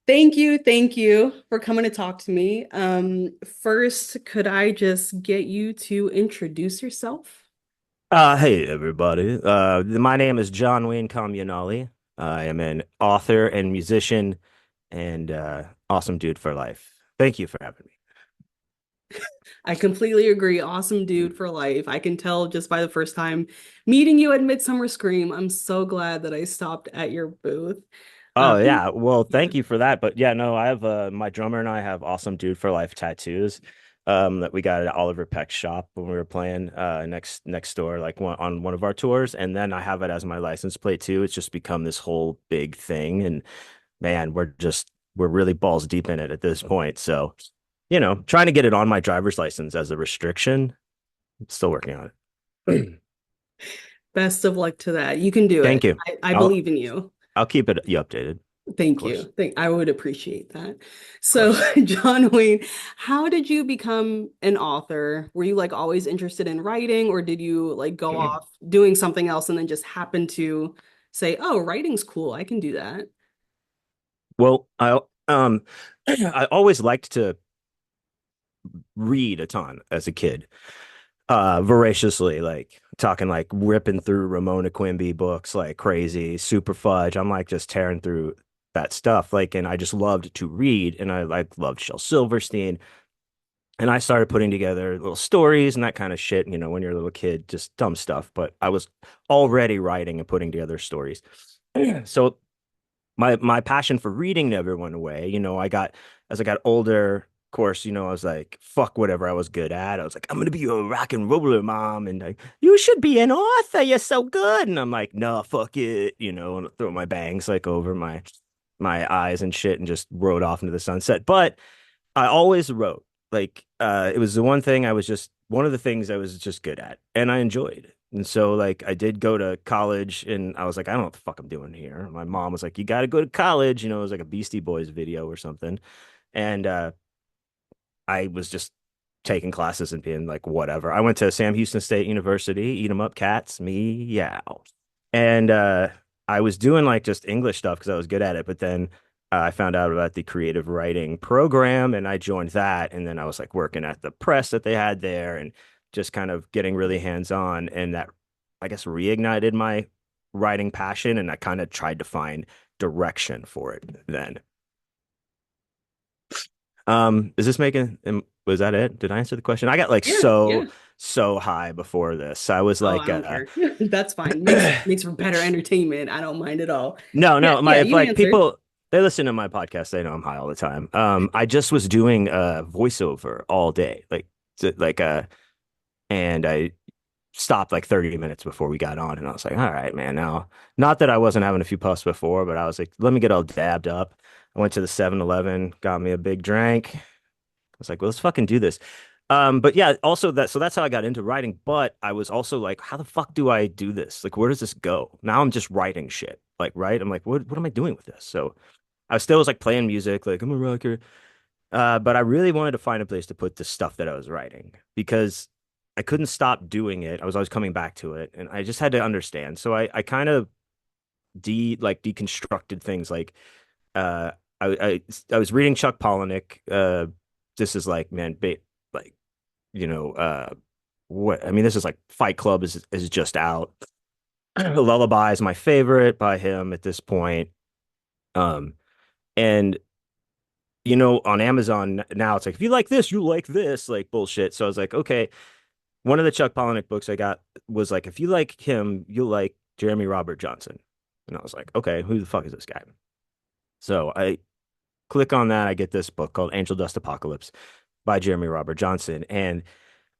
Thank you for coming to talk to me. First, could I just get you to introduce yourself? Hey everybody. My name is John Wayne Comunale. I am an author and musician and awesome dude for life. Thank you for having I completely agree. Awesome me. dude for life. I can tell just by the first time meeting you at Midsummer Scream. I'm so glad that I stopped at your booth. Oh Um, yeah, well yeah. thank you for that. But yeah, no, I have my drummer and I have awesome dude for life tattoos that we got at Oliver Peck's shop when we were playing next door like on one of our tours, and then I have it as my license plate too. It's just become this whole big thing, and man, we're really balls deep in it at this point. So, trying to get it on my driver's license as a restriction. Still working on it. Best of luck to that. You can do Thank it. you. I I'll believe in you. I'll keep you updated, of Thank course. you. I would appreciate that. Of So, course. John Wayne, how did you become an author? Were you like always interested in writing, or did you like go off doing something else and then just happen to say, "Oh, writing's cool. I can do that." Well, I always liked to read a ton as a kid. Voraciously, like talking like ripping through Ramona Quimby books like crazy, super fudge. I'm like just tearing through that stuff. Like, and I just loved to read, and I like loved Shel Silverstein. And I started putting together little stories and that kind of shit, when you're a little kid, just dumb stuff. But I was already writing and putting together stories. So my passion for reading never went away. I got as I got older, of course, I was like, fuck whatever I was good at. I was like, I'm gonna be a rock and roller mom, and like, you should be an author. You're so good. And I'm like, no, fuck it, and throw my bangs like over my eyes and shit, and just rode off into the sunset. But I always wrote. Like, it was the one of the things I was just good at, and I enjoyed. And so, like, I did go to college, and I was like, I don't know what the fuck I'm doing here. My mom was like, you got to go to college. It was like a Beastie Boys video or something. And I was just taking classes and being like, whatever. I went to Sam Houston State University, eat 'em up, cats, meow. And I was doing like just English stuff because I was good at it. But then I found out about the creative writing program and I joined that. And then I was like working at the press that they had there and just kind of getting really hands on. And that, I guess, reignited my writing passion. And I kind of tried to find direction for it then. Is this making, was that it? Did I answer the question? I got like Yeah, yeah. so high before this. I was Oh, I like, don't care. That's fine. Makes for better entertainment. I don't mind at all. no, Yeah, no, yeah, if you like answered. people they listen to my podcast, they know I'm high all the time. I just was doing voiceover all day, and I stopped like 30 minutes before we got on, and I was like, all right, man, now, not that I wasn't having a few puffs before, but I was like, let me get all dabbed up. I went to the 7-Eleven, got me a big drink. I was like, well, let's fucking do this. But yeah, also that's how I got into writing. But I was also like, how the fuck do I do this? Like, where does this go? Now I'm just writing shit. Like, right? I'm like, what am I doing with this? So I still was like playing music, like I'm a rocker. But I really wanted to find a place to put the stuff that I was writing because I couldn't stop doing it. I was always coming back to it, and I just had to understand. So I kind of deconstructed things like uh I I, I was reading Chuck Palahniuk. This is like, man, like, you know, what I mean, this is like Fight Club is just out. Lullaby is my favorite by him at this point. Um, and on Amazon now it's like if you like this, you like this, like bullshit. So I was like, okay, one of the Chuck Palahniuk books I got was like, if you like him, you'll like Jeremy Robert Johnson. And I was like, okay, who the fuck is this guy? So I click on that, I get this book called Angel Dust Apocalypse by Jeremy Robert Johnson. And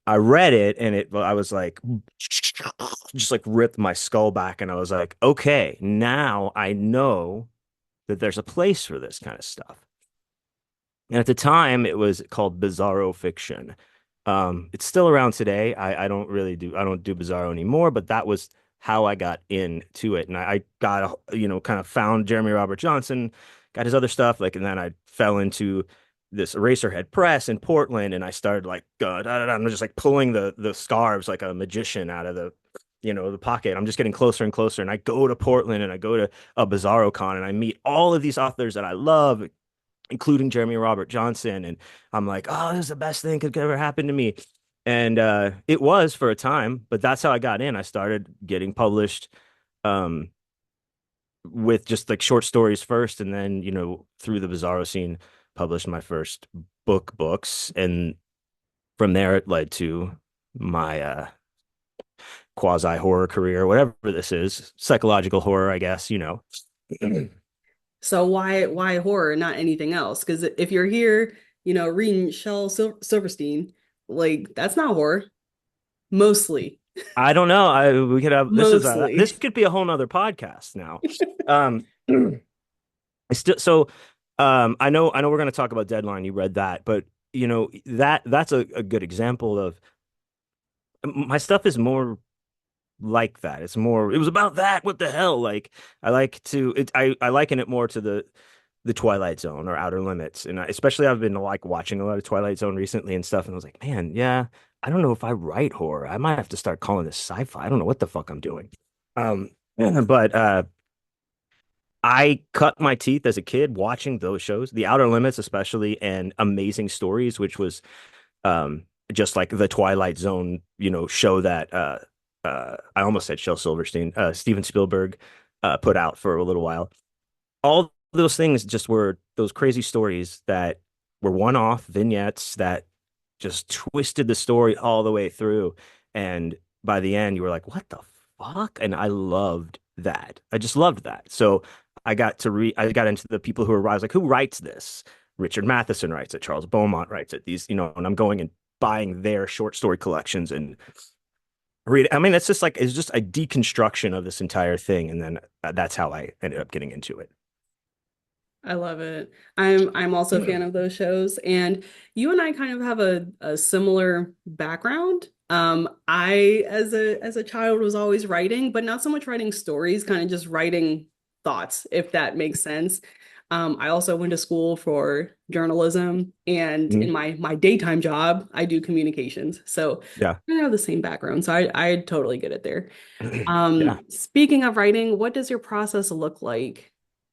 I read it and I was like, just like ripped my skull back. And I was like, okay, now I know that there's a place for this kind of stuff. And at the time, it was called Bizarro Fiction. It's still around today. I don't do Bizarro anymore, but that was how I got into it. And I got, kind of found Jeremy Robert Johnson, got his other stuff, like, and then I fell into this Eraserhead Press in Portland, and I started like, I'm just like pulling the scarves like a magician out of the pocket. I'm just getting closer and closer, and I go to Portland, and I go to a Bizarro Con, and I meet all of these authors that I love, including Jeremy Robert Johnson. And I'm like, oh, this is the best thing could ever happen to me. And it was for a time, but that's how I got in. I started getting published um, with just like short stories first, and then through the Bizarro scene, published my first books, and from there it led to my quasi horror career, whatever this is, psychological horror, I guess. So why horror, not anything else? Because if you're here, reading Silverstein, like that's not horror. Mostly. I don't know. We could have this Mostly. could be a whole nother podcast now. Um, still, so I know we're going to talk about Deadline. You read that, but that's a good example of my stuff is more like that. It was about that. What the hell? Like I like to I liken it more to the Twilight Zone or Outer Limits. And especially I've been like watching a lot of Twilight Zone recently and stuff. And I was like, man, yeah, I don't know if I write horror. I might have to start calling this sci-fi. I don't know what the fuck I'm doing. But I cut my teeth as a kid watching those shows, The Outer Limits especially, and Amazing Stories, which was just like the Twilight Zone, show that I almost said Shel Silverstein, Steven Spielberg put out for a little while. All those things just were those crazy stories that were one-off vignettes that just twisted the story all the way through. And by the end, you were like, what the fuck? And I loved that. I just loved that. So I got into the people who were, I was like, who writes this? Richard Matheson writes it. Charles Beaumont writes it. And I'm going and buying their short story collections and read. I mean, it's just a deconstruction of this entire thing. And then that's how I ended up getting into it. I love it. I'm also a fan of those shows, and you and I kind of have a similar background. I as a child was always writing, but not so much writing stories, kind of just writing thoughts, if that makes sense. I also went to school for journalism, and in Mhm. my daytime job, I do communications. So Yeah. I have the same background, so I totally get it there. Yeah. Speaking of writing, what does your process look like?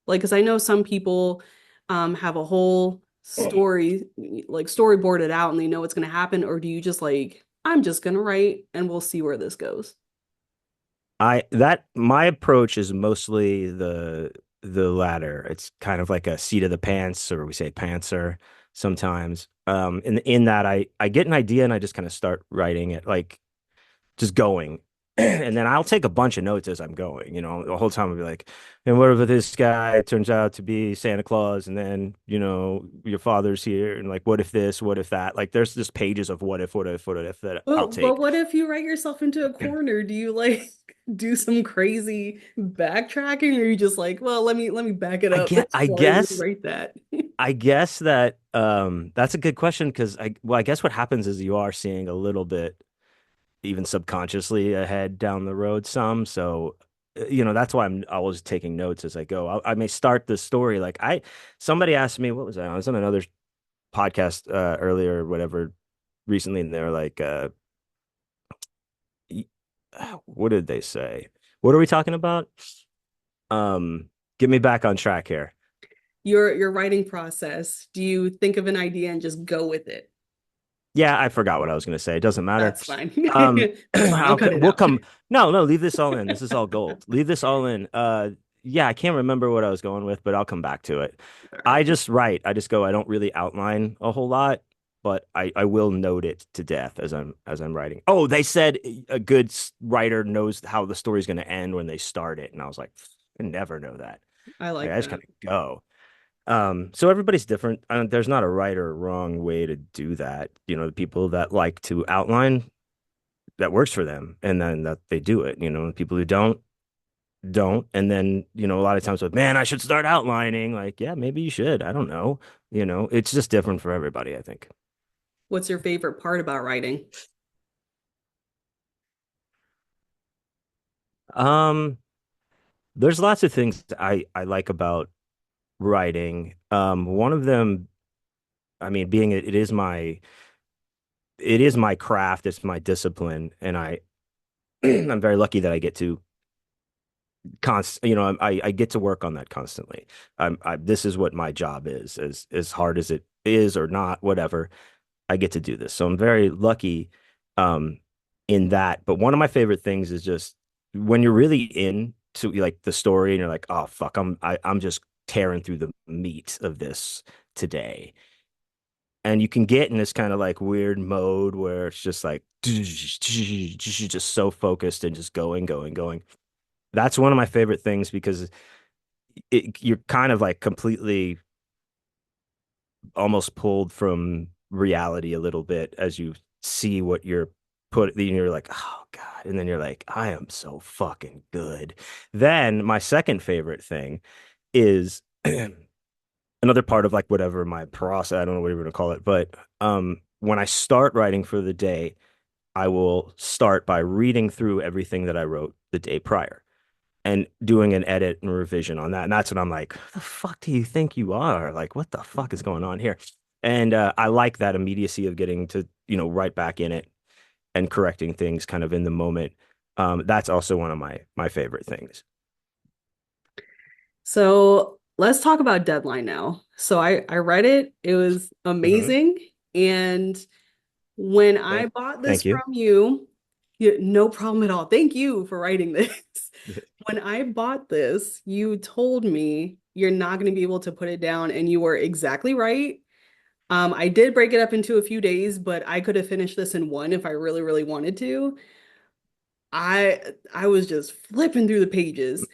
Like, because I know some people have a whole story, like storyboarded out and they know what's going to happen, or do you just like, I'm just going to write and we'll see where this goes? My approach is mostly the latter. It's kind of like a seat of the pants, or we say pantser sometimes. In that I get an idea and I just kind of start writing it, like just going. And then I'll take a bunch of notes as I'm going, the whole time I'll be like, and what if this guy turns out to be Santa Claus and then, your father's here and like, what if this, what if that? Like there's just pages of what if that I'll But take. what if you write yourself into a corner? Do you like do some crazy backtracking, or are you just like, well, let me back it I up get I before I guess rewrite that? I guess that that's a good question because I guess what happens is you are seeing a little bit even subconsciously ahead down the road some. So that's why I'm always taking notes as I go. I may start the story like I somebody asked me what was I was on another podcast earlier or whatever recently, and they're like what did they say? What are we talking about? Get me back on track here. Your writing process, do you think of an idea and just go with it? Yeah, I forgot what I was going to say. It doesn't matter. That's fine. Um, That's fine. I'll cut it we'll out. come. No, no, leave this all in. This is all gold. Leave this all in. Yeah, I can't remember what I was going with, but I'll come back to it. All I right. just write. I just go. I don't really outline a whole lot, but I will note it to death as I'm writing. Oh, they said a good writer knows how the story's going to end when they start it, and I was like, I never know that. I Like like I just that. kind of go. So everybody's different. There's not a right or wrong way to do that. The people that like to outline, that works for them, and then that they do it. The people who don't. And then, a lot of times with, man, I should start outlining. Like, yeah, maybe you should. I don't know. It's just different for everybody, I think. What's your favorite part about writing? Um, there's lots of things I like about writing. One of them, I mean, being it is my craft, it's my discipline, and I'm very lucky that I get to I get to work on that constantly. This is what my job is, as hard as it is or not, whatever. I get to do this. So I'm very lucky um in that. But one of my favorite things is just when you're really into like the story and you're like, oh fuck, I'm just tearing through the meat of this today. And you can get in this kind of like weird mode where it's just like just so focused and just going, going, going. That's one of my favorite things because you're kind of like completely almost pulled from reality a little bit as you see what you're you're like, oh God. And then you're like, I am so fucking good. Then my second favorite thing is another part of like whatever my process, I don't know what you're gonna call it, but when I start writing for the day, I will start by reading through everything that I wrote the day prior and doing an edit and revision on that. And that's when I'm like, the fuck do you think you are? Like, what the fuck is going on here? And I like that immediacy of getting to, right back in it and correcting things kind of in the moment. That's also one of my favorite things. So let's talk about Deadline now. So I read it. It was Hmm. amazing. And when I Thank, bought this thank you. from you, no problem at all. Thank you for writing this. When I bought this, you told me you're not going to be able to put it down, and you were exactly right. I did break it up into a few days, but I could have finished this in one if I really, really wanted to. I was just flipping through the pages,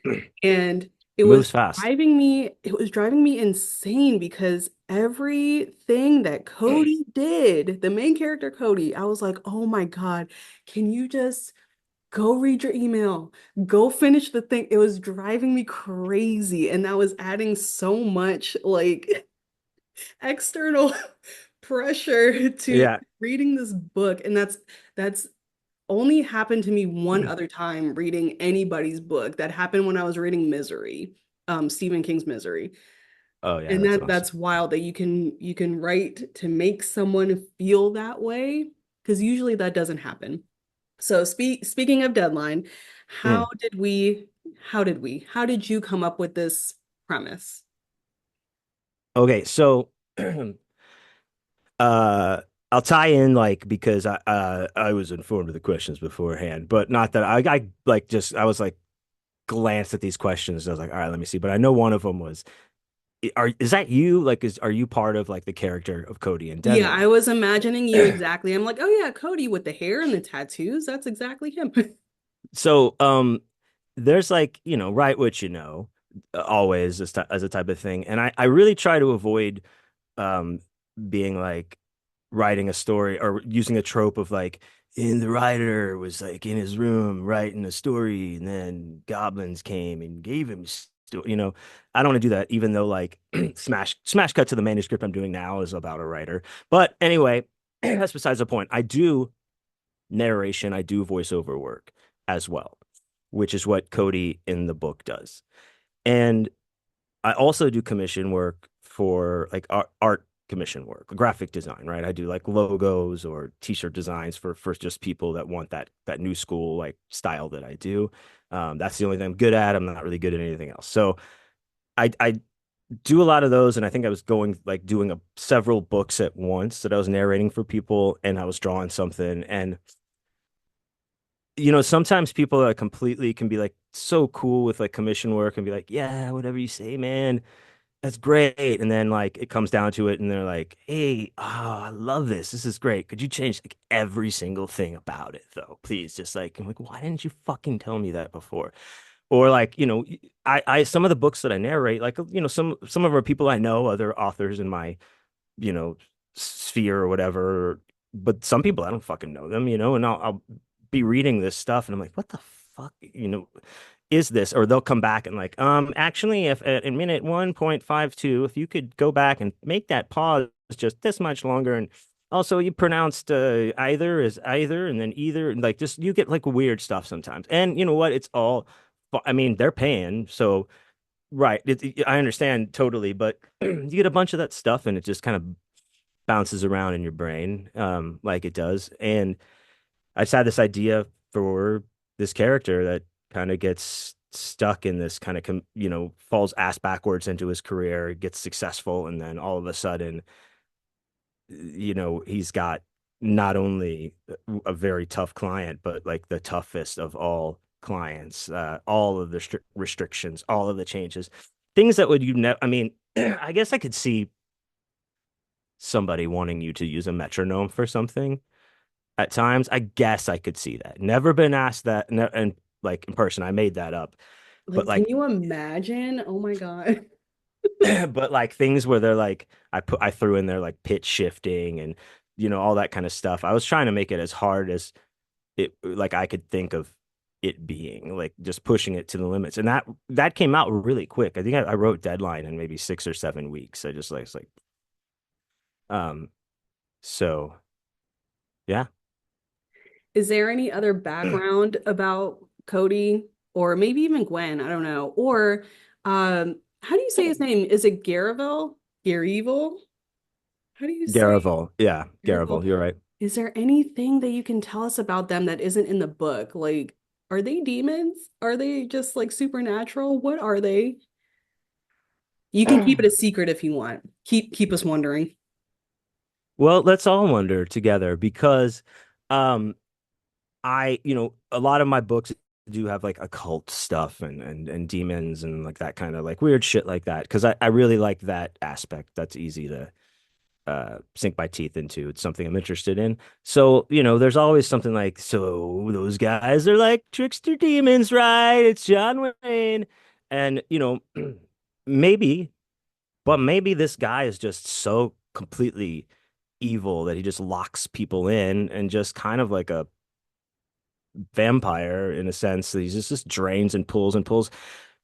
and it was Moves fast. driving me insane because everything that Cody did, the main character Cody, I was like, "Oh my God, can you just go read your email? Go finish the thing." It was driving me crazy, and that was adding so much like external pressure to Yeah. reading this book, and that's only happened to me one other time reading anybody's book. That happened when I was reading Misery, Stephen King's Misery. Oh yeah, And that's that's awesome. wild that you can write to make someone feel that way, because usually that doesn't happen. So speaking of Deadline, how Mm. did we how did you come up with this premise? Okay, so uh I'll tie in like because I was informed of the questions beforehand, but not that I like just I was like glanced at these questions and I was like, all right, let me see. But I know one of them was, is that you? Like, are you part of like the character of Cody and Yeah, I Deadline? was imagining you exactly. I'm like, oh yeah, Cody with the hair and the tattoos. That's exactly him. So, there's like, write what you know, always as a type of thing. And I really try to avoid um being like writing a story or using a trope of like in the writer was like in his room writing a story and then goblins came and gave him I don't want to do that even though like smash cut to the manuscript I'm doing now is about a writer. But anyway, that's besides the point. I do narration, I do voiceover work as well, which is what Cody in the book does. And I also do commission work for like art commission work, graphic design, right? I do like logos or t-shirt designs for just people that want that new school like style that I do. That's the only thing I'm good at. I'm not really good at anything else. So I do a lot of those, and I think I was going like doing several books at once that I was narrating for people, and I was drawing something. And sometimes people are completely can be like so cool with like commission work and be like, yeah, whatever you say, man, that's great. And then like it comes down to it and they're like, hey, oh, I love this. This is great. Could you change like every single thing about it though? Please. Just like, I'm like, why didn't you fucking tell me that before? Or like, some of the books that I narrate, like, some of them are people I know, other authors in my, you know, sphere or whatever. But some people I don't fucking know them, and I'll be reading this stuff and I'm like, what the fuck, is this? Or they'll come back and like, actually, if in minute 1.52, if you could go back and make that pause just this much longer, and also you pronounced either as either and then either, and like just you get like weird stuff sometimes. And you know what? It's all, I mean, they're paying, so right. I understand totally, but you get a bunch of that stuff and it just kind of bounces around in your brain, like it does. And I just had this idea for this character that kind of gets stuck in this kind of falls ass backwards into his career, gets successful, and then all of a sudden, he's got not only a very tough client, but like the toughest of all clients, all of the restrictions, all of the changes, things that would you never. I mean, I guess I could see somebody wanting you to use a metronome for something at times. I guess I could see that. Never been asked that, and like in person, I made that up. But Like, can like, you imagine? Oh my God. but like things where they're like, I threw in there like pitch shifting and all that kind of stuff. I was trying to make it as hard as it like I could think of it being, like just pushing it to the limits. And that came out really quick. I think I wrote deadline in maybe 6 or 7 weeks. I just like it's like um so yeah. Is there any other background about Cody or maybe even Gwen? I don't know. Or how do you say his name? Is it Garaville? Gareevil? How do you say Garavel. Yeah, Gareevil? Garavel. You're right. Is there anything that you can tell us about them that isn't in the book? Like, are they demons? Are they just like supernatural? What are they? You can keep it a secret if you want. Keep us wondering. Well, let's all wonder together because um a lot of my books do have like occult stuff and demons and like that kind of like weird shit like that because I really like that aspect. That's easy to sink my teeth into. It's something I'm interested in. So, there's always something like, so those guys are like trickster demons, right? It's John Wayne. And, maybe, but maybe this guy is just so completely evil that he just locks people in and just kind of like a vampire in a sense. He just drains and pulls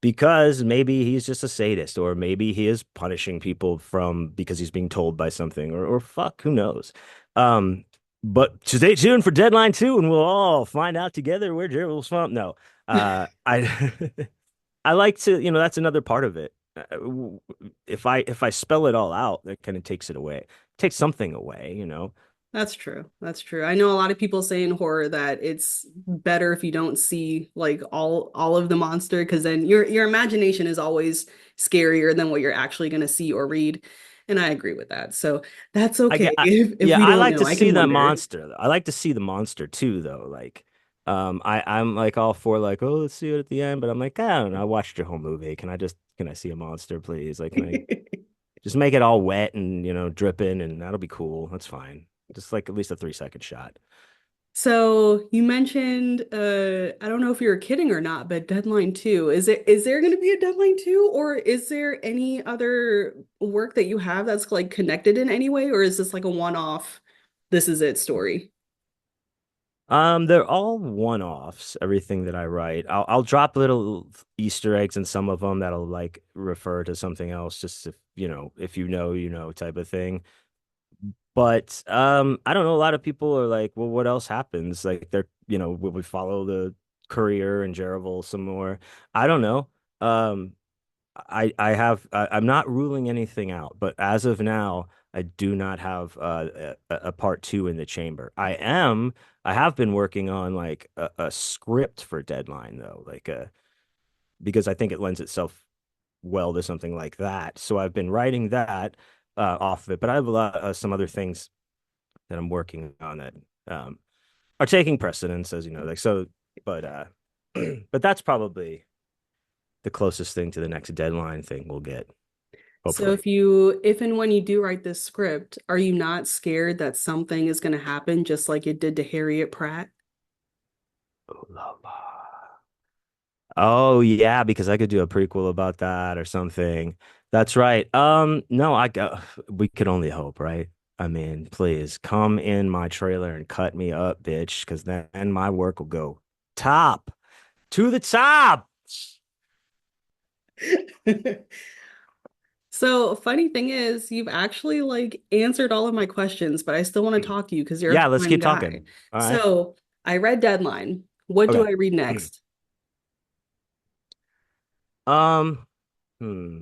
because maybe he's just a sadist, or maybe he is punishing people from because he's being told by something, or fuck, who knows? Um, but stay tuned for Deadline 2, and we'll all find out together where Gerald's from. No, I I like to, that's another part of it. If I spell it all out, that kind of takes it away, takes something away. That's true. That's true. I know a lot of people say in horror that it's better if you don't see like all of the monster because then your imagination is always scarier than what you're actually going to see or read. And I agree with that. So that's I okay get, I, if yeah, we I don't like know. to I see can the wonder. monster. I like to see the monster too, though. Like, I'm like all for like, oh, let's see it at the end, but I'm like, I don't know. I watched your whole movie. Can I see a monster, please? Like, can I just make it all wet and dripping, and that'll be cool. That's fine. Just like at least a 3-second shot. So you mentioned I don't know if you're kidding or not, but Deadline 2. Is there going to be a Deadline 2 or is there any other work that you have that's like connected in any way or is this like a one-off this is it story? They're all one-offs, everything that I write. I'll drop little Easter eggs in some of them that'll like refer to something else, just if type of thing. But I don't know. A lot of people are like, well, what else happens? Like they're, will we follow the courier and Jerivel some more? I don't know. Um, I'm not ruling anything out, but as of now, I do not have a part two in the chamber. I have been working on like a script for Deadline though, like because I think it lends itself well to something like that. So I've been writing that off of it, but I have a lot some other things that I'm working on that um, are taking precedence, as you know, like so. But but that's probably the closest thing to the next Deadline thing we'll get, So hopefully. if and when you do write this script, are you not scared that something is going to happen just like it did to Harriet Pratt? Oh, la, la. Oh yeah, because I could do a prequel about that or something. That's right. No, we could only hope, right? I mean, please come in my trailer and cut me up, bitch, because then my work will go top to the top. So, funny thing is, you've actually like answered all of my questions, but I still want to talk to you because you're a Yeah, let's fun keep guy. talking. All right. So, I read Deadline. What do Okay. I read next? Um, hmm.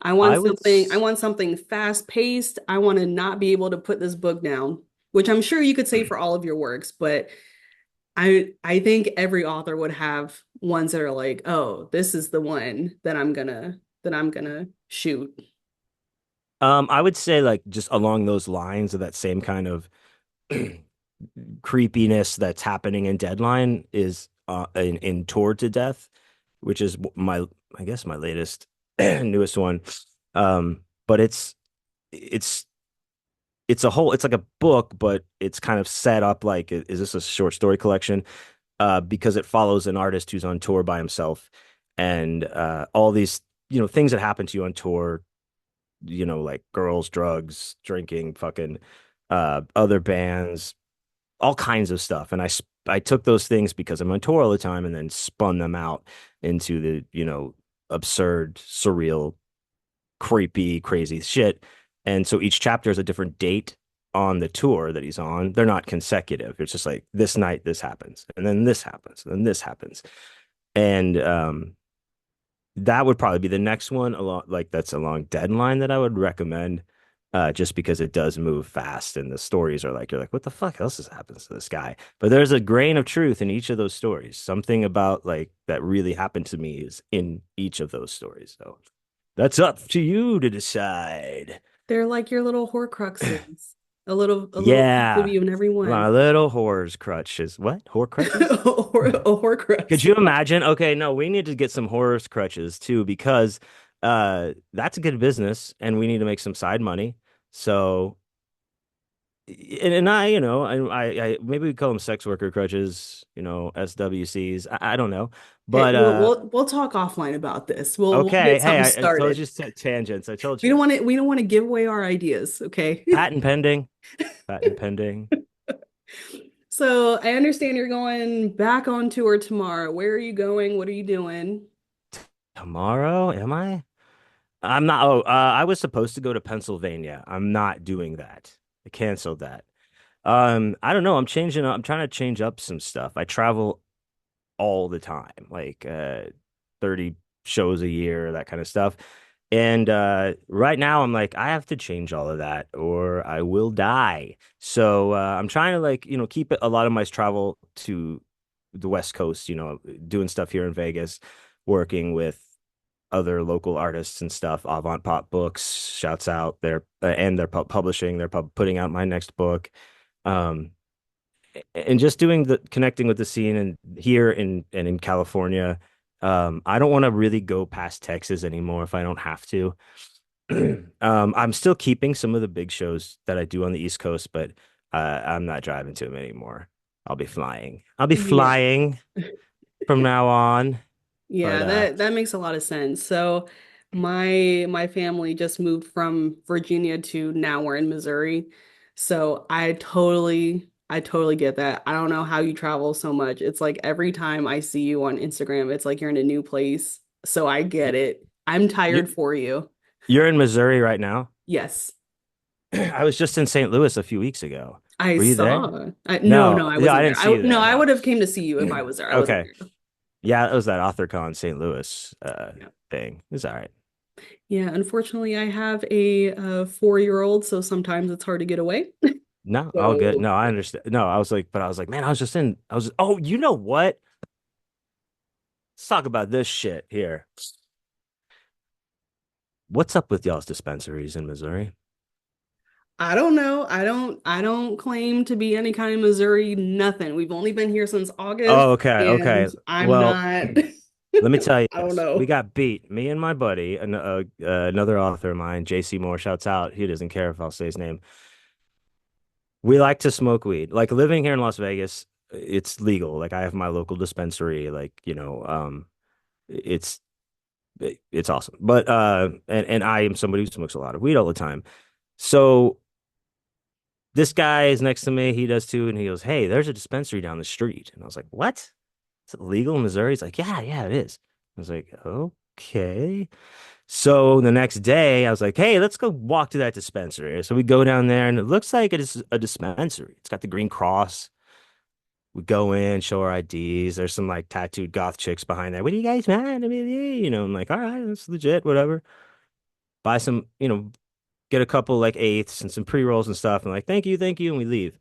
I would I want something fast paced. I want to not be able to put this book down, which I'm sure you could say for all of your works, but I think every author would have ones that are like, oh, this is the one that I'm gonna shoot. I would say like just along those lines of that same kind of creepiness that's happening in Deadline is in Tour to Death, which is my I guess my latest newest one. But it's it's a whole it's like a book, but it's kind of set up like is this a short story collection? Because it follows an artist who's on tour by himself, and all these things that happen to you on tour, like girls, drugs, drinking, fucking other bands, all kinds of stuff. And I took those things because I'm on tour all the time, and then spun them out into the absurd, surreal, creepy, crazy shit. And so each chapter is a different date on the tour that he's on. They're not consecutive. It's just like this night this happens, and then this happens, and then this happens. And that would probably be the next one along like that's along Deadline that I would recommend. Just because it does move fast and the stories are like you're like, what the fuck else has happened to this guy? But there's a grain of truth in each of those stories. Something about like that really happened to me is in each of those stories. So that's up to you to decide. They're like your little Horcruxes. A little piece of Yeah. you in every My one. little whores crutches. What? Whore crutches? A Could Horcrux. you imagine? Okay, no, we need to get some horse crutches too because that's a good business and we need to make some side money. So and I, maybe we call them sex worker crutches, SWCs. I don't know. Hey, But we'll talk offline about this. We'll okay, get hey, something I told started. you tangents. I told We you. don't want to give away our ideas, okay? Patent pending. Patent pending. So I understand you're going back on tour tomorrow. Where are you going? What are you doing? Tomorrow, am I? I'm not. Oh, I was supposed to go to Pennsylvania. I'm not doing that. I canceled that. I don't know. I'm trying to change up some stuff. I travel all the time, like 30 shows a year, that kind of stuff. And right now I'm like, I have to change all of that or I will die. So I'm trying to like, keep a lot of my travel to the West Coast, doing stuff here in Vegas, working with other local artists and stuff. Avant Pop Books, shouts out. And they're publishing. They're putting out my next book. Um, and just doing the connecting with the scene and here in California. I don't want to really go past Texas anymore if I don't have to. I'm still keeping some of the big shows that I do on the East Coast, but I'm not driving to them anymore. I'll be flying. I'll be Yeah. flying from now on. But Yeah, that makes a lot of sense. So my family just moved from Virginia to now we're in Missouri. So I totally get that. I don't know how you travel so much. It's like every time I see you on Instagram, it's like you're in a new place. So I get it. I'm you tired for you. you're in Missouri right now. Yes. I was just in St. Louis a few weeks ago. I Were you there? saw. No, No, I yeah, I wasn't there. didn't see you No, there. I No. would have came to see you if I was there. I wasn't Okay. there. Yeah, it was that AuthorCon St. Louis Yeah. thing. It's all right. Yeah, unfortunately, I have a 4-year-old, so sometimes it's hard to get away. No, all good. So No, I understand. No, I was like, man, oh, you know what? Let's talk about this shit here. What's up with y'all's dispensaries in Missouri? I don't know. I don't claim to be any kind of Missouri nothing. We've only been here since August, Oh, okay, and okay. I'm Well, not. let me tell you I don't this. We know. got beat. Me and my buddy, another author of mine, JC Moore, shouts out. He doesn't care if I'll say his name. We like to smoke weed. Like living here in Las Vegas, it's legal. Like I have my local dispensary. Like, it's it's awesome. But and I am somebody who smokes a lot of weed all the time. So this guy is next to me, he does too, and he goes, "Hey, there's a dispensary down the street." And I was like, "What? Is it legal in Missouri?" He's like, "Yeah, yeah, it is." I was like, "Okay." So the next day, I was like, "Hey, let's go walk to that dispensary." So we go down there, and it looks like it is a dispensary. It's got the green cross. We go in, show our IDs. There's some like tattooed goth chicks behind there. What do you guys want? I mean, I'm like, all right, that's legit, whatever. Buy some, get a couple like eighths and some pre-rolls and stuff, and like, thank you, and we leave.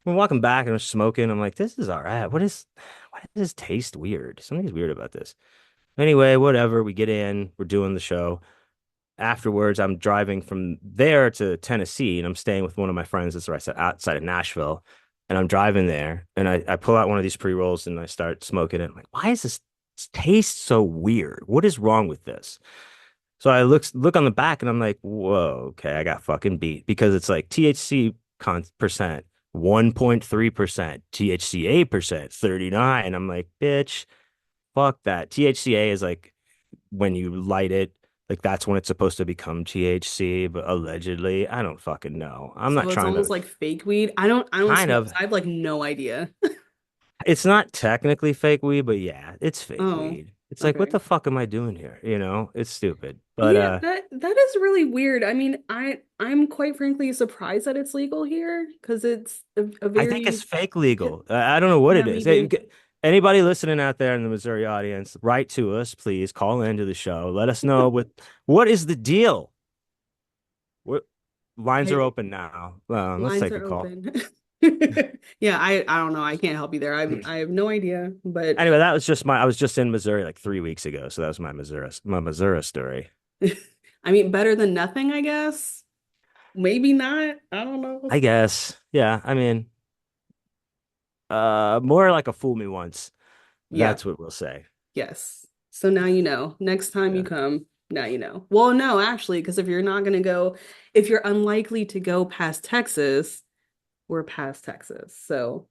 we're walking back and we're smoking. I'm like, this is all right. Why does this taste weird? Something's weird about this. Anyway, whatever. We get in, we're doing the show. Afterwards, I'm driving from there to Tennessee, and I'm staying with one of my friends that's right outside of Nashville. And I'm driving there, and I pull out one of these pre-rolls and I start smoking it. I'm like, why is this taste so weird? What is wrong with this? So I look on the back, and I'm like, whoa, okay, I got fucking beat because it's like THC percent 1.3%, THCA percent 39. I'm like, bitch, fuck that. THCA is like when you light it, like that's when it's supposed to become THC, but allegedly, I don't fucking know. I'm not So it's trying almost to like fake weed. I don't kind smoke, of so I have like no idea. it's not technically fake weed, but yeah, it's fake Oh, weed. It's like, what okay. the fuck am I doing here? You know, it's stupid. But Yeah, that is really weird. I mean, I'm quite frankly surprised that it's legal here because it's a I think it's very, fake legal. I don't know what yeah, it is. maybe. Anybody listening out there in the Missouri audience, write to us, please. Call into the show. Let us know what is the deal. What lines are I open now. Let's lines take a are call. open. Yeah, I don't know. I can't help you there. I have no idea, but Anyway, that was just my. I was just in Missouri like 3 weeks ago, so that was my Missouri story. I mean, better than nothing, I guess. Maybe not. I don't know. I guess. Yeah. I mean, more like a fool me once. Yeah, That's what we'll say. yes. So now you know. Next time you Yeah. come, now you know. Well, no, actually, because if you're not going to go, if you're unlikely to go past Texas, we're past Texas. So,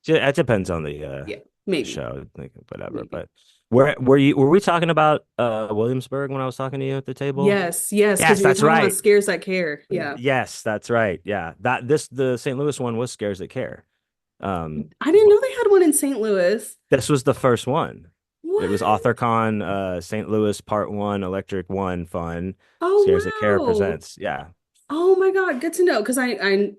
It depends on yeah, the maybe, show, like whatever. maybe. But where were you? Were we talking about Williamsburg when I was talking to you at the table? Yes, yes, because Yes, we were that's talking about right. scares that care. Yeah. Yes, that's right. Yeah, the St. Louis one was Scares That Care. I didn't But know they had one in St. Louis. this was the first one. It was What? AuthorCon St. Louis Part One, Electric One Fun. Scares That Care Oh, wow. presents. Yeah. Oh my God, good to know. Because I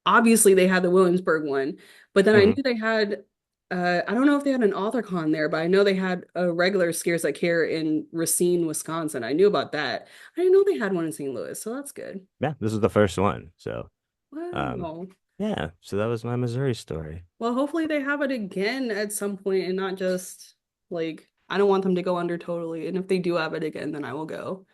obviously they had the Williamsburg one, but then I knew Mhm. they had I don't know if they had an AuthorCon there, but I know they had a regular Scares That Care in Racine, Wisconsin. I knew about that. I didn't know they had one in St. Louis, so that's good. Yeah, this is the first one. So, um, Wow. yeah. So that was my Missouri story. Well, hopefully they have it again at some point and not just like I don't want them to go under totally. And if they do have it again, then I will go.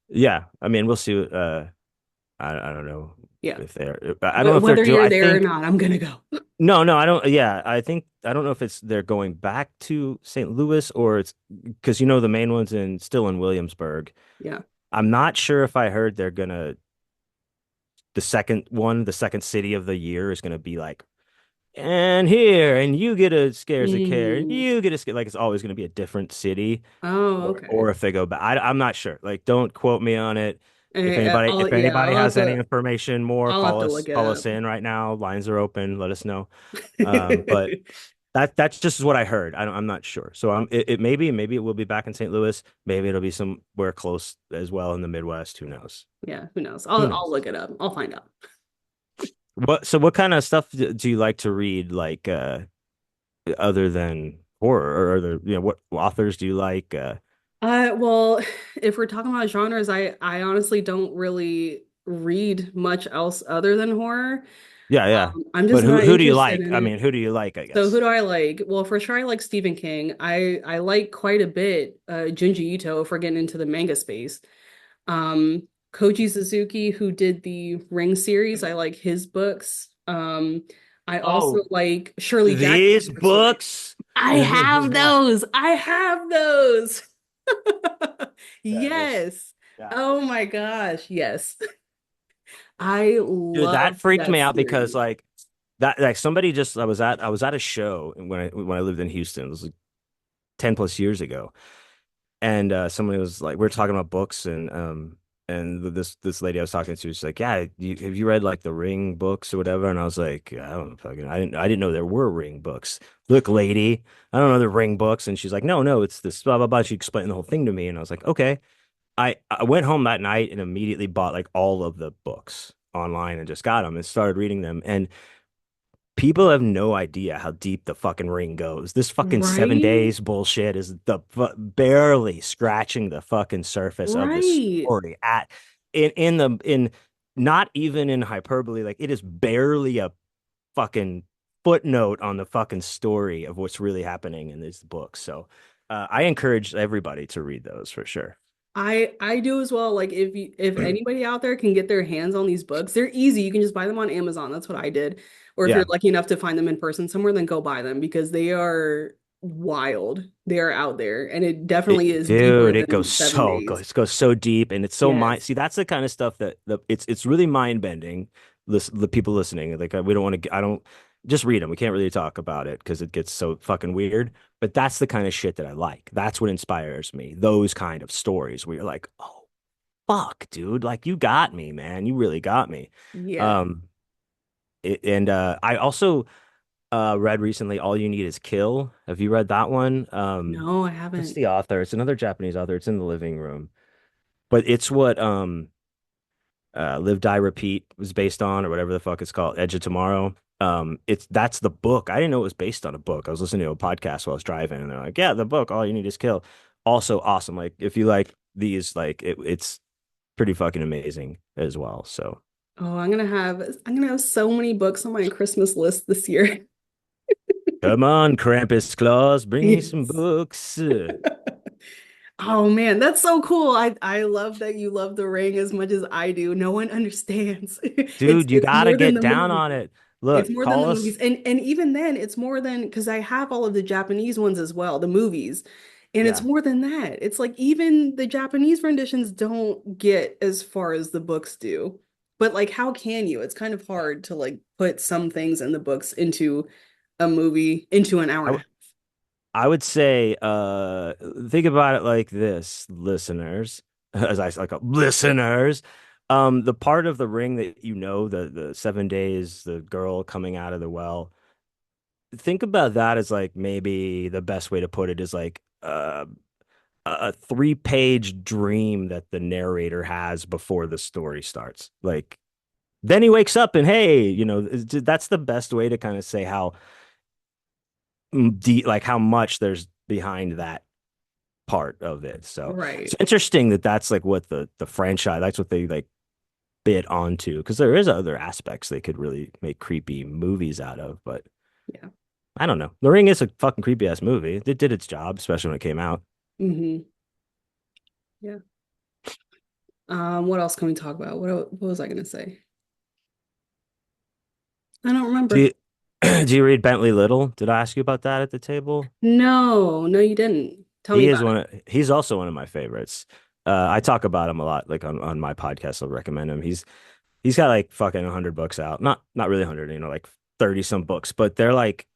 Yeah, I mean, we'll see. I don't know Yeah. if they're. I don't know if they're Whether due. you're I there or think not, I'm gonna go. no, no. I don't. Yeah, I think I don't know if it's they're going back to St. Louis or it's because the main one's still in Williamsburg. Yeah. I'm not sure if I heard they're gonna the second one, the second city of the year is gonna be like and here and you get a Scares of Care and Mm. you get a scare like it's always gonna be a different city Oh, or okay. if they go back. I'm not sure. Like, don't quote me on it. I'll If yeah, anybody has any information more, I'll have to look it call up. us in right now. Lines are open. Let us know. But that's just what I heard. I'm not sure. So it maybe it will be back in St. Louis. Maybe it'll be somewhere close as well in the Midwest. Who knows? Yeah, who knows? Who I'll knows? look it up. I'll find out. What kind of stuff do you like to read? Like other than horror or other what authors do you like? Well, if we're talking about genres, I honestly don't really read much else other than horror. Yeah, yeah. I'm But just not who do you interested like? in I it. mean, who do you like? I So who guess. do I like? Well, for sure I like Stephen King. I like quite a bit Junji Ito if we're getting into the manga space. Koji Suzuki, who did the Ring series, I like his books. I also Oh, like Shirley Jackson's these short stories. books. I have Yeah, those. I have those. this. Yes. Yeah. Oh my gosh. Yes. I Dude, that love freaked that me out because series. like that like somebody just I was at a show when I lived in Houston. It was like 10 plus years ago. And somebody was like we were talking about books and this lady I was talking to was like, "Yeah, have you read like the Ring books or whatever?" And I was like, "I don't know, fucking I didn't know there were Ring books. Look, lady, I don't know the Ring books." And she's like, "No, no, it's this blah blah blah." She explained the whole thing to me and I was like, "Okay." I went home that night and immediately bought like all of the books online and just got them and started reading them. And people have no idea how deep the fucking Ring goes. This fucking seven Right? days bullshit is barely scratching the fucking surface of the Right. story at in not even in hyperbole. Like it is barely a fucking footnote on the fucking story of what's really happening in these books. So I encourage everybody to read those for sure. I do as well. Like if anybody out there can get their hands on these books, they're easy. You can just buy them on Amazon. That's what I did. Or if you're Yeah. lucky enough to find them in person somewhere, then go buy them because they are wild. They are out there, and it definitely is deeper Dude, than 7 days. it goes so deep, and it's so mind. Yes. See, that's the kind of stuff that it's really mind bending. Listen, the people listening, like we don't want to. I don't just read them. We can't really talk about it because it gets so fucking weird. But that's the kind of shit that I like. That's what inspires me. Those kind of stories where you're like, oh fuck, dude, like you got me, man. You really got me. Yeah. Um, I also read recently All You Need Is Kill. Have you read that one? No, I What's haven't. the author? It's another Japanese author. It's in the living room. But it's what Live Die Repeat was based on, or whatever the fuck it's called, Edge of Tomorrow. It's that's the book. I didn't know it was based on a book. I was listening to a podcast while I was driving, and they're like, "Yeah, the book, All You Need Is Kill." Also awesome. Like if you like these, like it's pretty fucking amazing as well. So Oh, I'm gonna have so many books on my Christmas list this year. come on, Krampus Claus, bring me some Yes. books. Oh man, that's so cool. I love that you love The Ring as much as I do. No one understands. It's Dude, you it's gotta more than get the down on movies. it. It's Look, more than the call us. movies. And even then, it's more than because I have all of the Japanese ones as well, the movies. And it's Yeah. more than that. It's like even the Japanese renditions don't get as far as the books do. But like how can you? It's kind of hard to like put some things in the books into a movie into an hour I, and a half. I would say, think about it like this, listeners, as I like listeners. The part of the ring that you know, the 7 days, the girl coming out of the well. Think about that as like maybe the best way to put it is like a 3-page dream that the narrator has before the story starts. Like then he wakes up and hey, that's the best way to kind of say how like how much there's behind that part of it. So it's Right. interesting that that's like what the franchise that's what they like bit onto because there is other aspects they could really make creepy movies out of, but Yeah. I don't know. The Ring is a fucking creepy ass movie. It did its job, especially when it came out. Hmm. Yeah. What else can we talk about? What was I gonna say? I don't Do remember. you do you read Bentley Little? Did I ask you about that at the table? No, no, you didn't. Tell me about it. He's also one of my favorites. I talk about him a lot, like on my podcast. I'll recommend him. He's got like fucking 100 books out. Not really 100, like 30 some books, but they're like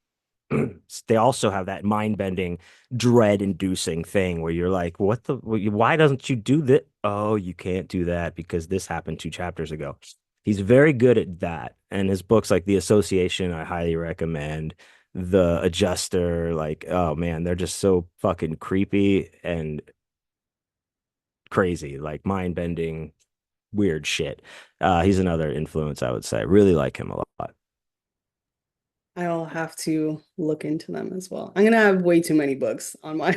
they also have that mind-bending, dread-inducing thing where you're like, why doesn't you do that? Oh, you can't do that because this happened 2 chapters ago. He's very good at that. And his books like The Association, I highly recommend. The Adjuster, like, oh man, they're just so fucking creepy and crazy, like mind-bending, weird shit. He's another influence, I would say. Really like him a lot. I'll have to look into them as well. I'm gonna have way too many books on my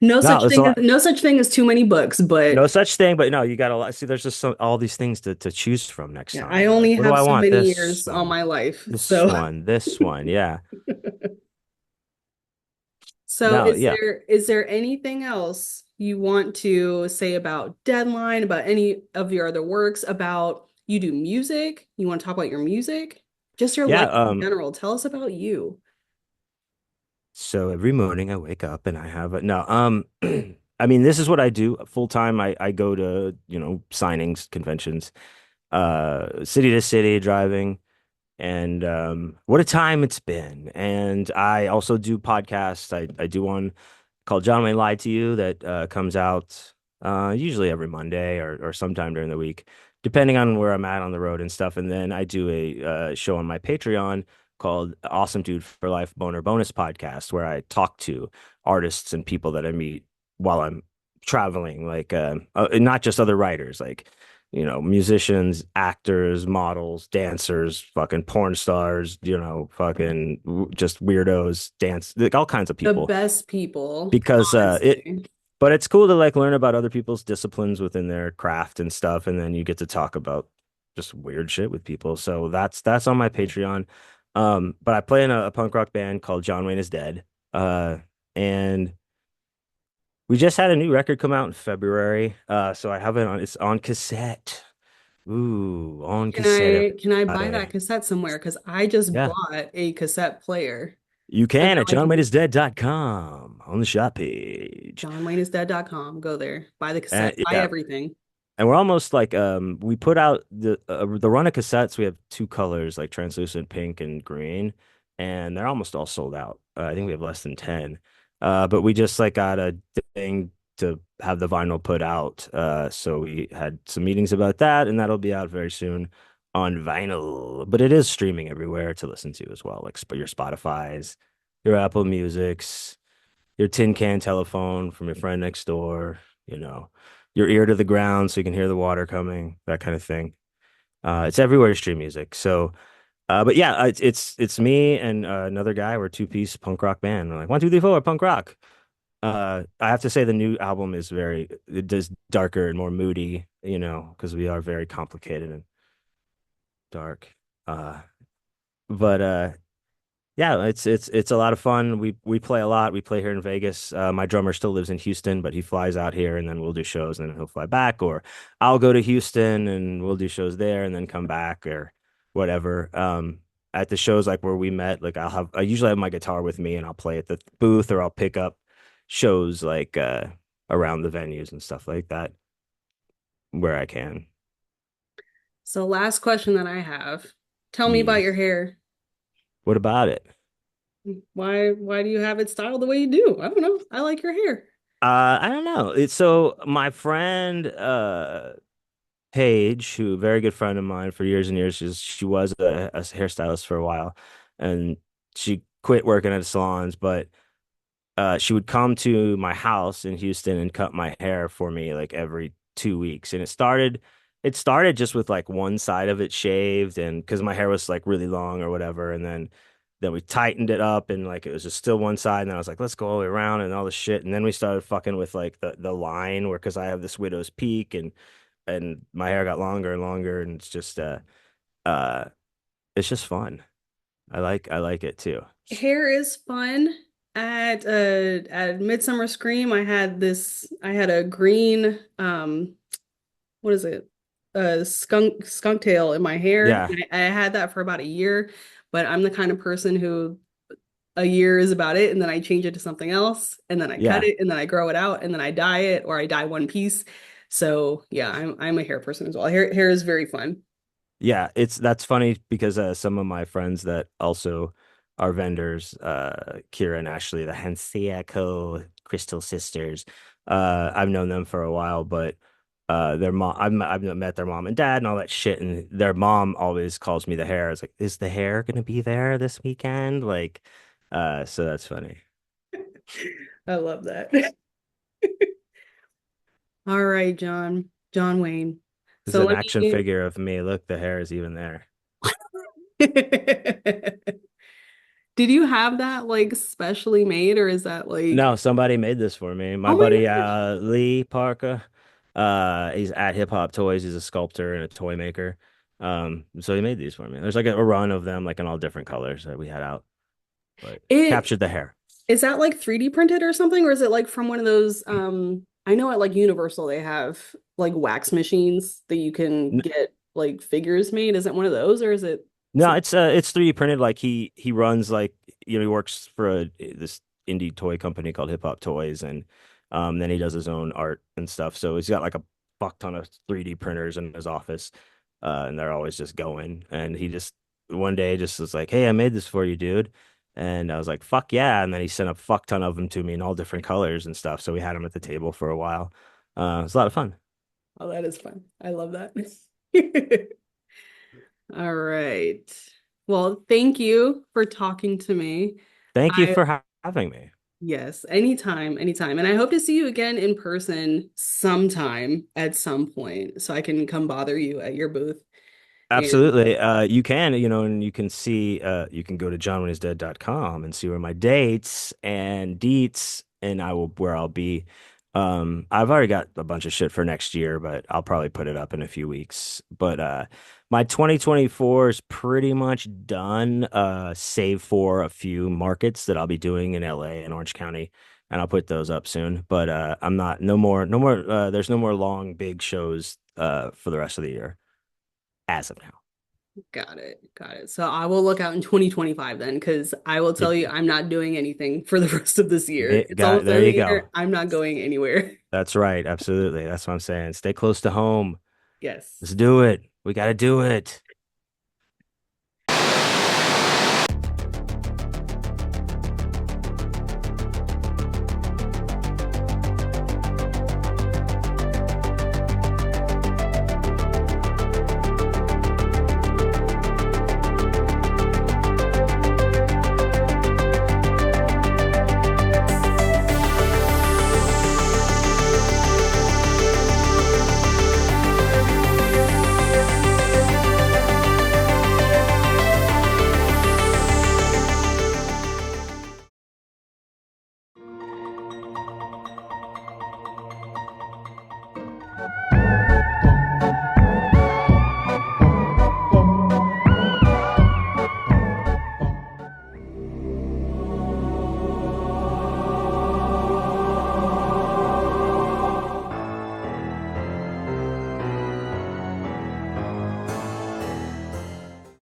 no No, such there's a thing as lot. no such thing as too many books, but No such thing, but no, you got a lot. See, there's just all these things to choose from next yeah, time. I You're like, only what do have I so want? many This years on one, my life. So this one. Yeah. so No, is yeah. there anything else you want to say about Deadline, about any of your other works, about you do music? You want to talk about your music? Just your Yeah. life in general. Tell us about you. So every morning I wake up and I have a no, I mean, this is what I do full time. I go to, signings, conventions, city to city driving. And what a time it's been. And I also do podcasts. I do one called John May Lied to You that comes out usually every Monday or sometime during the week, depending on where I'm at on the road and stuff. And then I do a show on my Patreon called Awesome Dude for Life Boner Bonus Podcast, where I talk to artists and people that I meet while I'm traveling, like not just other writers, like musicians, actors, models, dancers, fucking porn stars, fucking just weirdos, dance, like all kinds of The people. best people, Because honestly. but it's cool to like learn about other people's disciplines within their craft and stuff, and then you get to talk about just weird shit with people. So that's on my Patreon. But I play in a punk rock band called John Wayne is Dead. Uh, and we just had a new record come out in February. So I have it on, it's on cassette. Ooh, on cassette, Can I buy that everybody. cassette somewhere? Because I just Yeah. bought a cassette player. You And can now at I can just johnwayneisdead.com on the shop page. johnwayneisdead.com. Go there, buy the And cassette, buy yeah, everything. and we're almost like we put out the run of cassettes. We have two colors like translucent pink and green, and they're almost all sold out. I think we have less than 10. But we just like got a thing to have the vinyl put out. So we had some meetings about that, and that'll be out very soon on vinyl. But it is streaming everywhere to listen to as well, like your Spotify's, your Apple Music's, your tin can telephone from your friend next door, you know, your ear to the ground so you can hear the water coming, that kind of thing. It's everywhere to stream music. So, but yeah, it's me and another guy. We're a two-piece punk rock band. We're like 1, 2, 3, 4, punk rock. I have to say the new album is very it does darker and more moody, you know, because we are very complicated and dark. Uh, but yeah, it's a lot of fun. We play a lot. We play here in Vegas. My drummer still lives in Houston, but he flies out here and then we'll do shows and then he'll fly back, or I'll go to Houston and we'll do shows there and then come back or whatever. At the shows like where we met, like I usually have my guitar with me and I'll play at the booth or I'll pick up shows like around the venues and stuff like that where I can. So last question that I have. Tell me about Mm. your hair. What about it? Why do you have it styled the way you do? I don't know. I like your hair. I don't know. It's so my friend Paige, who a very good friend of mine for years and years, she was a hairstylist for a while, and she quit working at salons, but she would come to my house in Houston and cut my hair for me like every 2 weeks. And it started just with like one side of it shaved, and because my hair was like really long or whatever, and then we tightened it up and like it was just still one side, and I was like, let's go all the way around and all this shit. And then we started fucking with like the line where because I have this widow's peak and my hair got longer and longer, and uh it's just fun. I like it too. Hair is fun. At Midsummer Scream, I had a green what is it? Skunk tail in my hair. Yeah, I had that for about a year, but I'm the kind of person who a year is about it, and then I change it to something else, and then I cut yeah. it, and then I grow it out, and then I dye it, or I dye one piece. So yeah, I'm a hair person as well. Hair is very fun. Yeah, that's funny because some of my friends that also are vendors, Kira and Ashley, the Hanseaco Crystal Sisters, I've known them for a while, but their mom, I've met their mom and dad and all that shit, and their mom always calls me the hair. It's like, is the hair gonna be there this weekend? Like, so that's funny. I love that. All right, John Wayne. There's So an let action me. figure of me. Look, the hair is even there. Did you have that like specially made, or is that like, No, somebody made this for me. My oh my buddy gosh. Lee Parker. He's at Hip Hop Toys. He's a sculptor and a toy maker. So he made these for me. There's like a run of them, like in all different colors that we had out, but It captured the hair. is that like 3D printed or something, or is it like from one of those I know at like Universal they have like wax machines that you can N get like figures made. Is it one of those or is it no, some it's 3D printed. Like he runs like he works for this indie toy company called Hip Hop Toys, and then he does his own art and stuff. So he's got like a fuck ton of 3D printers in his office, and they're always just going. And he just one day just was like, "Hey, I made this for you, dude." And I was like, "Fuck yeah!" And then he sent a fuck ton of them to me in all different colors and stuff. So we had them at the table for a while. It was a lot of fun. Oh, that is fun. I love that. All right. Well, thank you for talking to me. Thank you I for having me. Yes, anytime, anytime. And I hope to see you again in person sometime at some point so I can come bother you at your booth. And Absolutely. You can, and you can see, you can go to johnwhenisdead.com and see where my dates and deets and where I'll be. I've already got a bunch of shit for next year, but I'll probably put it up in a few weeks. But my 2024 is pretty much done, save for a few markets that I'll be doing in LA and Orange County, and I'll put those up soon. But I'm not no more there's no more long big shows for the rest of the year as of now. Got it. Got it. So I will look out in 2025 then, because I will You tell you, I'm not doing anything for the rest of this year. It's got almost the there end of you the go. year. I'm not going anywhere. That's right. Absolutely. That's what I'm saying. Stay close to home. Yes. Let's do it. We got to do it.